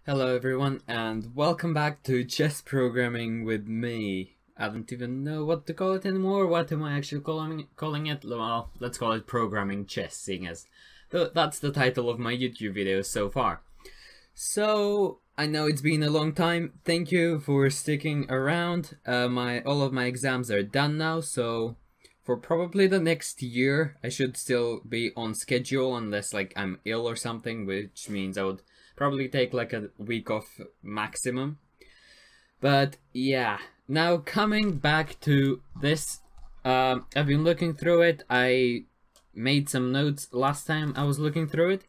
Hello everyone and welcome back to chess programming with me. I don't even know what to call it anymore. What am I actually calling it? Well, let's call it programming chess, seeing as that's the title of my YouTube videos so far. So I know it's been a long time. Thank you for sticking around. All of my exams are done now, so for probably the next year I should still be on schedule unless like I'm ill or something, which means I would probably take like a week off maximum. But yeah, now coming back to this, I've been looking through it. I made some notes last time I was looking through it,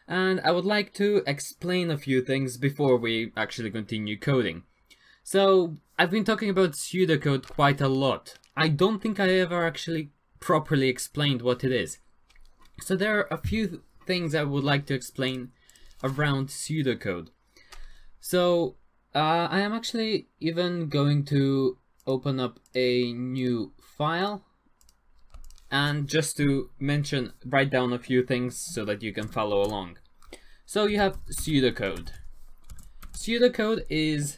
and I would like to explain a few things before we actually continue coding. So I've been talking about pseudocode quite a lot. I don't think I ever actually properly explained what it is. So there are a few things I would like to explain around pseudocode. So I am actually even going to open up a new file and just to write down a few things so that you can follow along. So you have pseudocode. Pseudocode is,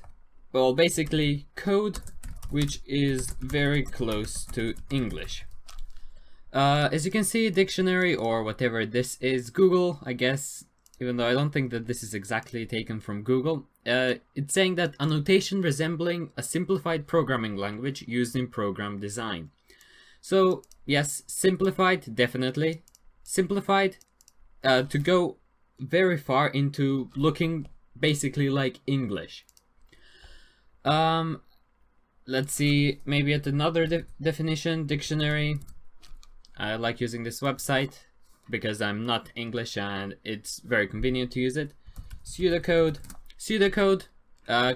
well, basically code which is very close to English. As you can see, dictionary or whatever this is, Google, I guess, even though I don't think that this is exactly taken from Google, it's saying that a notation resembling a simplified programming language used in program design. So yes, simplified, definitely. Simplified to go very far into looking basically like English. Let's see, maybe at another definition, dictionary. I like using this website because I'm not English and it's very convenient to use it. Pseudocode. Pseudocode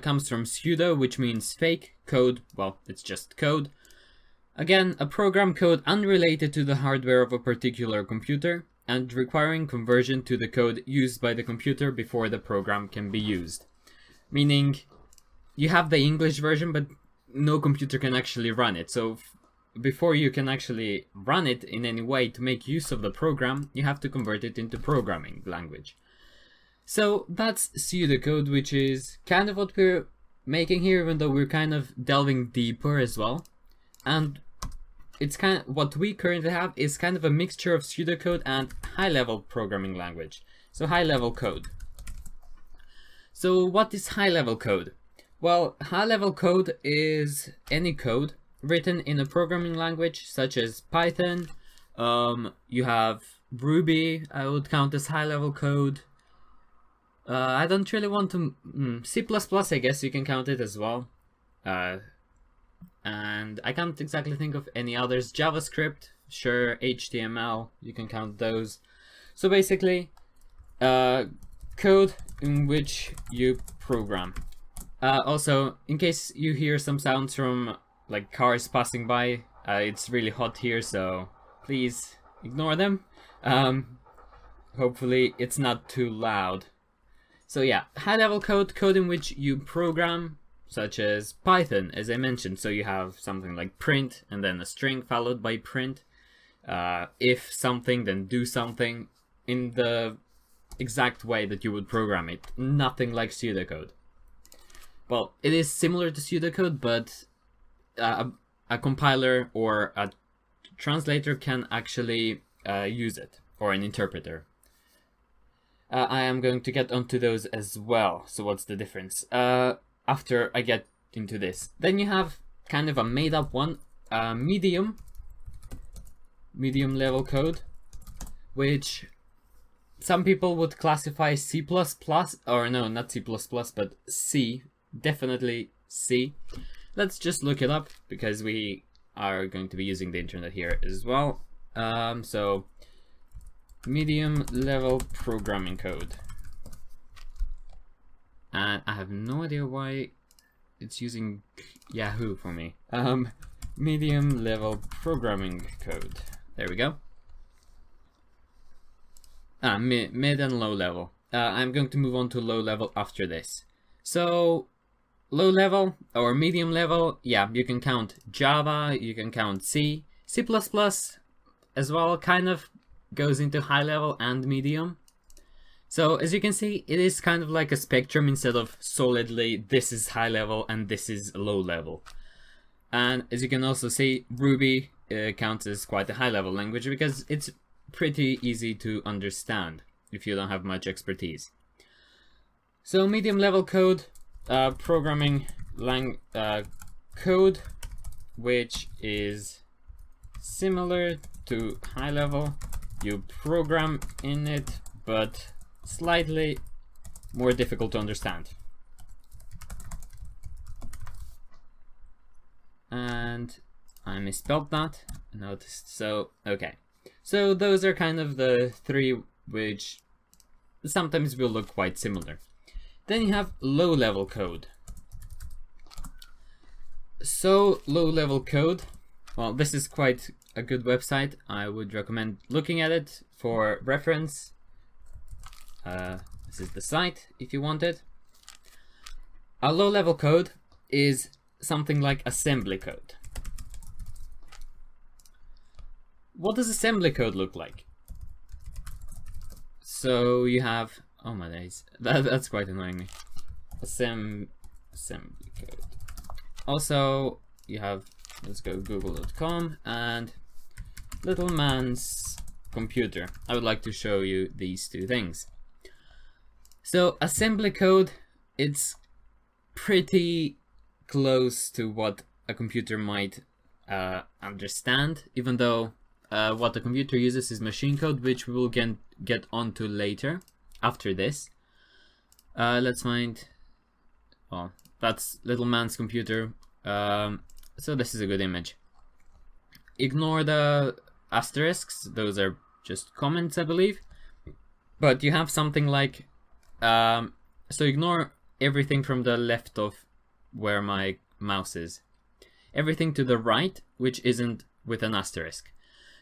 comes from pseudo, which means fake. Code, well, it's just code. Again, a program code unrelated to the hardware of a particular computer and requiring conversion to the code used by the computer before the program can be used. Meaning, you have the English version, but no computer can actually run it. So before you can actually run it in any way to make use of the program, you have to convert it into programming language. So that's pseudocode, which is kind of what we're making here, even though we're kind of delving deeper as well. And it's kind of what we currently have is kind of a mixture of pseudocode and high-level programming language. So high-level code. So what is high-level code? Well, high-level code is any code written in a programming language such as Python. You have Ruby, I would count as high-level code. I don't really want to... C++, I guess you can count it as well. And I can't exactly think of any others. JavaScript, sure, HTML, you can count those. So basically, code in which you program. Also, in case you hear some sounds from like cars passing by, it's really hot here, so please ignore them. Hopefully it's not too loud. So yeah, high-level code, code in which you program, such as Python, as I mentioned. So you have something like print and then a string followed by print. If something, then do something in the exact way that you would program it. Nothing like pseudocode. Well, it is similar to pseudocode, but a compiler or a translator can actually use it, or an interpreter. I am going to get onto those as well. So what's the difference? After I get into this. Then you have kind of a made-up one, medium level code, which some people would classify C++, or no, not C++, but C. Definitely C. Let's just look it up because we are going to be using the internet here as well. So medium level programming code. And I have no idea why it's using Yahoo for me. Medium level programming code. There we go. Mid and low level. I'm going to move on to low level after this. So low level or medium level, yeah, you can count Java, you can count C. C++ as well kind of goes into high level and medium. So as you can see, it is kind of like a spectrum instead of solidly this is high level and this is low level. And as you can also see, Ruby counts as quite a high level language because it's pretty easy to understand if you don't have much expertise. So medium level code, programming code, which is similar to high level. You program in it, but slightly more difficult to understand. And I misspelled that, noticed. So, okay. So those are kind of the three which sometimes will look quite similar. Then you have low level code. So low level code, well, this is quite a good website. I would recommend looking at it for reference. This is the site if you want it. A low level code is something like assembly code. What does assembly code look like? So you have, oh my days, that's quite annoying me. Assembly code. Also, you have, let's go google.com and little man's computer. I would like to show you these two things. So assembly code, it's pretty close to what a computer might understand, even though what the computer uses is machine code, which we will get onto later after this. Let's find, well, that's little man's computer. So this is a good image. Ignore the asterisks, those are just comments, I believe. But you have something like, so ignore everything from the left of where my mouse is. Everything to the right, which isn't with an asterisk.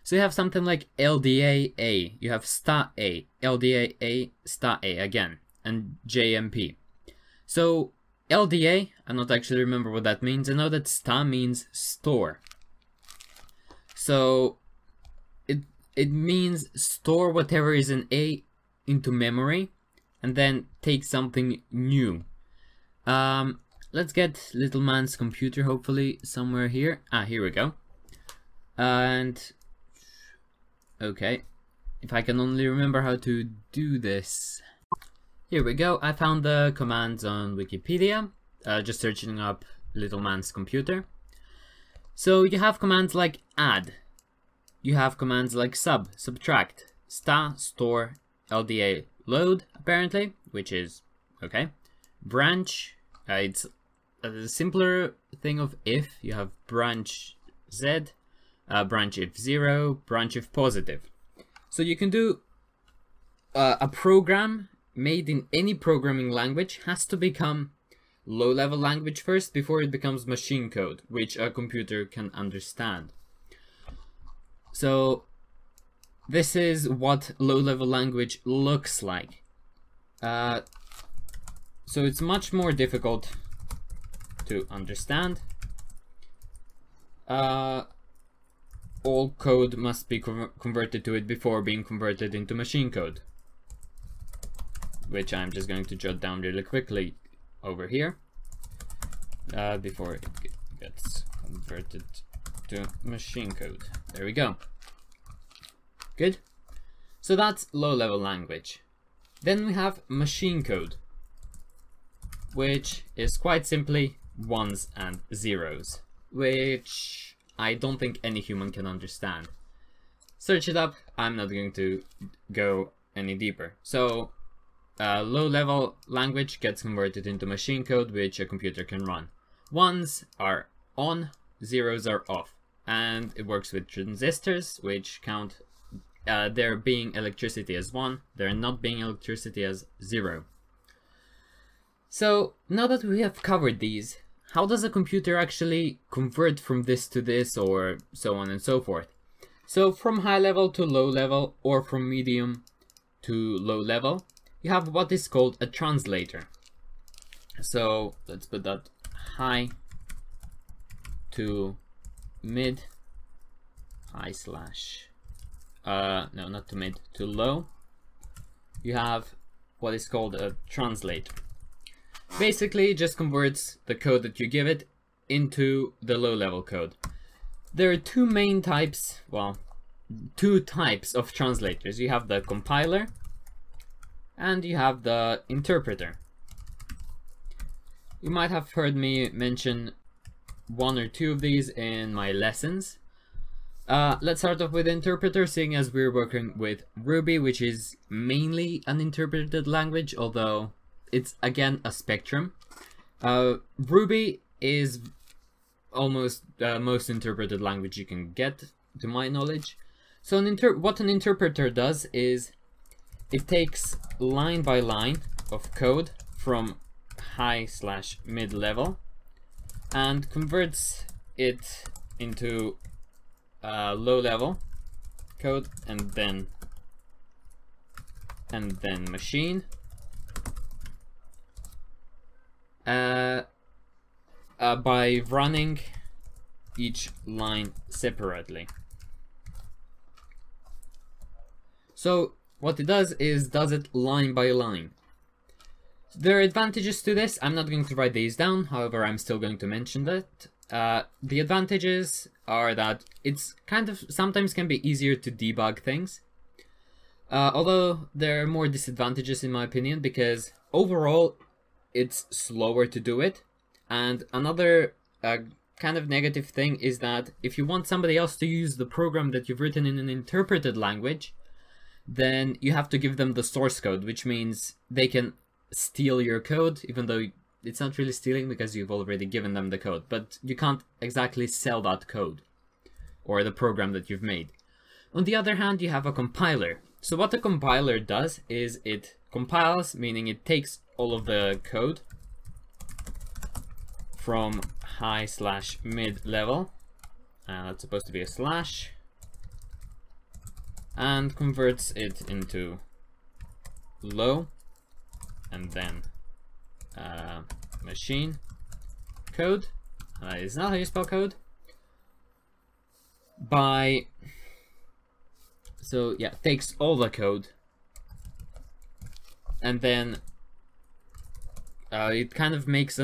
So you have something like LDA-A, you have STA-A, LDA-A, STA-A again, and JMP. So LDA, I don't actually remember what that means. I know that STA means store. So it means store whatever is an A into memory and then take something new. Let's get little man's computer hopefully somewhere here. Ah, here we go. And okay, if I can only remember how to do this. Here we go. I found the commands on Wikipedia, just searching up little man's computer. So you have commands like add. You have commands like subtract, sta, store, LDA, load, apparently, which is okay. Branch, it's a simpler thing of if. You have branch z, branch if 0, branch if positive. So you can do a program made in any programming language has to become low-level language first before it becomes machine code, which a computer can understand. So this is what low-level language looks like. So it's much more difficult to understand. All code must be converted to it before being converted into machine code, which I'm just going to jot down really quickly over here before it gets converted to machine code. There we go. Good. So that's low-level language. Then we have machine code, which is quite simply ones and zeros, which I don't think any human can understand. Search it up. I'm not going to go any deeper. So low-level language gets converted into machine code, which a computer can run. Ones are on, zeros are off. And it works with transistors, which count there being electricity as 1, there not being electricity as 0. So now that we have covered these, how does a computer actually convert from this to this, or so on and so forth? So from high level to low level, or from medium to low level, you have what is called a translator. So let's put that high to mid, high slash, no, not to mid, to low. You have what is called a translate. Basically, it just converts the code that you give it into the low-level code. There are two main types, well, two types of translators. You have the compiler and you have the interpreter. You might have heard me mention one or two of these in my lessons. Let's start off with interpreter, seeing as we're working with Ruby, which is mainly an interpreted language, although it's again a spectrum. Ruby is almost the most interpreted language you can get, to my knowledge. So what an interpreter does is it takes line by line of code from high/mid level and converts it into low level code and then machine by running each line separately. So what it does is does it line by line. There are advantages to this. I'm not going to write these down, however I'm still going to mention that. The advantages are that it's kind of sometimes can be easier to debug things. Although there are more disadvantages in my opinion, because overall it's slower to do it. And another kind of negative thing is that if you want somebody else to use the program that you've written in an interpreted language, then you have to give them the source code, which means they can steal your code, even though it's not really stealing because you've already given them the code, but you can't exactly sell that code or the program that you've made. On the other hand, you have a compiler. So what a compiler does is it compiles, meaning it takes all of the code from high/mid level, that's supposed to be a slash, and converts it into low and then machine code. Is not how you spell code. So yeah, takes all the code and then it kind of makes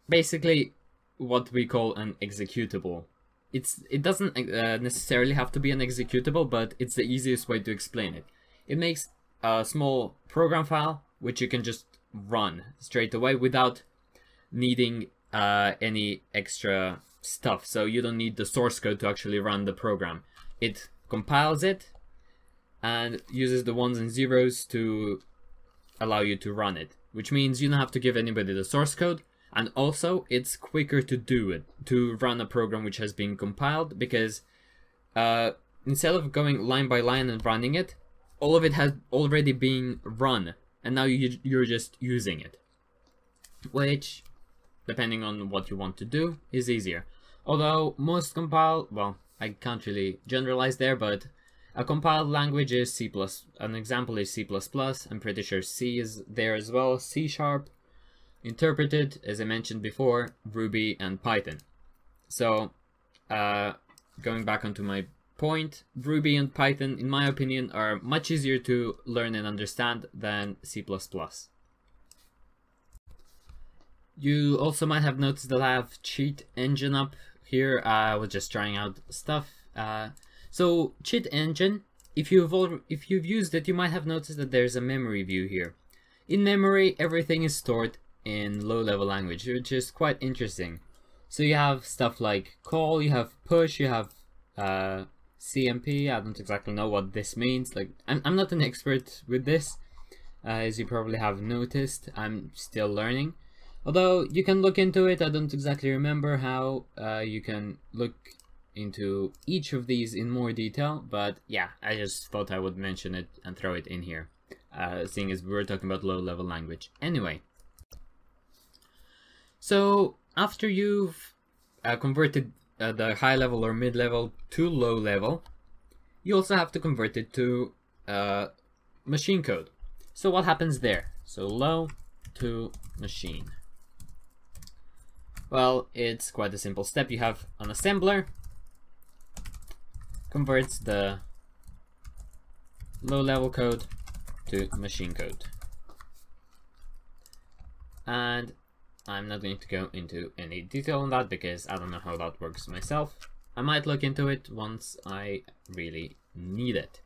basically what we call an executable. It doesn't necessarily have to be an executable, but it's the easiest way to explain it. It makes a small program file which you can just run straight away without needing any extra stuff. So you don't need the source code to actually run the program. It compiles it and uses the ones and zeros to allow you to run it, which means you don't have to give anybody the source code. And also it's quicker to do it, to run a program which has been compiled, because instead of going line by line and running it, all of it has already been run and now you're just using it, which, depending on what you want to do, is easier. Although most compiled, well, I can't really generalize there, but a compiled language is C++. An example is C++. I'm pretty sure C is there as well, C#. Interpreted, as I mentioned before, Ruby and Python. So, going back onto my point, Ruby and Python, in my opinion, are much easier to learn and understand than C++. You also might have noticed that I have Cheat Engine up here. I was just trying out stuff. So Cheat Engine, if you've used it, you might have noticed that there's a memory view here. In memory, everything is stored in low-level language, which is quite interesting. So you have stuff like call, you have push, you have CMP. I don't exactly know what this means. Like, I'm not an expert with this, as you probably have noticed. I'm still learning. Although you can look into it, I don't exactly remember how you can look into each of these in more detail, but yeah, I just thought I would mention it and throw it in here, seeing as we're talking about low-level language. Anyway, so after you've converted the high-level or mid-level to low-level, you also have to convert it to machine code. So what happens there? So low to machine. Well, it's quite a simple step. You have an assembler, converts the low-level code to machine code. and I'm not going to go into any detail on that because I don't know how that works myself. I might look into it once I really need it.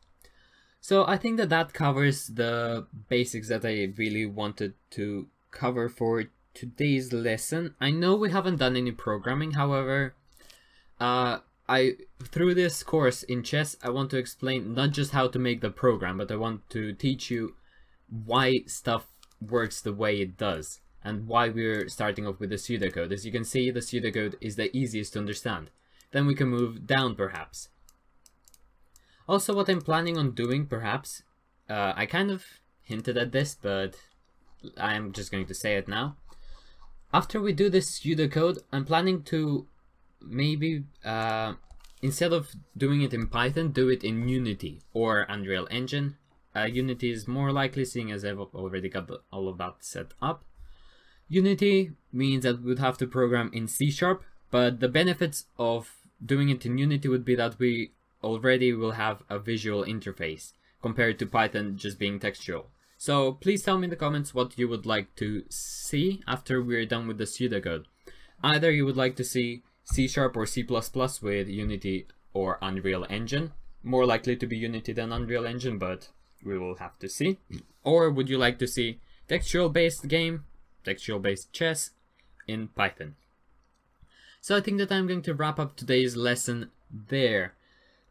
So I think that that covers the basics that I really wanted to cover for today's lesson. I know we haven't done any programming, however, through this course in chess, I want to explain not just how to make the program, but I want to teach you why stuff works the way it does and why we're starting off with the pseudocode. As you can see, the pseudocode is the easiest to understand. Then we can move down perhaps. Also, what I'm planning on doing perhaps, I kind of hinted at this, but I'm just going to say it now. After we do this pseudocode, I'm planning to maybe, instead of doing it in Python, do it in Unity or Unreal Engine. Unity is more likely, seeing as I've already got all of that set up. Unity means that we would have to program in C#, but the benefits of doing it in Unity would be that we already will have a visual interface compared to Python just being textual. So please tell me in the comments what you would like to see after we're done with the pseudocode. Either you would like to see C# or C++ with Unity or Unreal Engine. More likely to be Unity than Unreal Engine, but we will have to see. Or would you like to see textual based game, textual based chess in Python? So I think that I'm going to wrap up today's lesson there.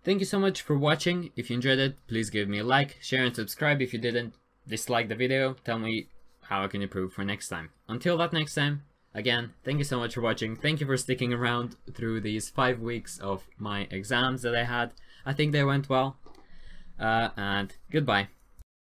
Thank you so much for watching. If you enjoyed it, please give me a like, share and subscribe. If you didn't, dislike the video. Tell me how I can improve for next time. Until that next time, again, thank you so much for watching. Thank you for sticking around through these 5 weeks of my exams that I had. I think they went well. And goodbye.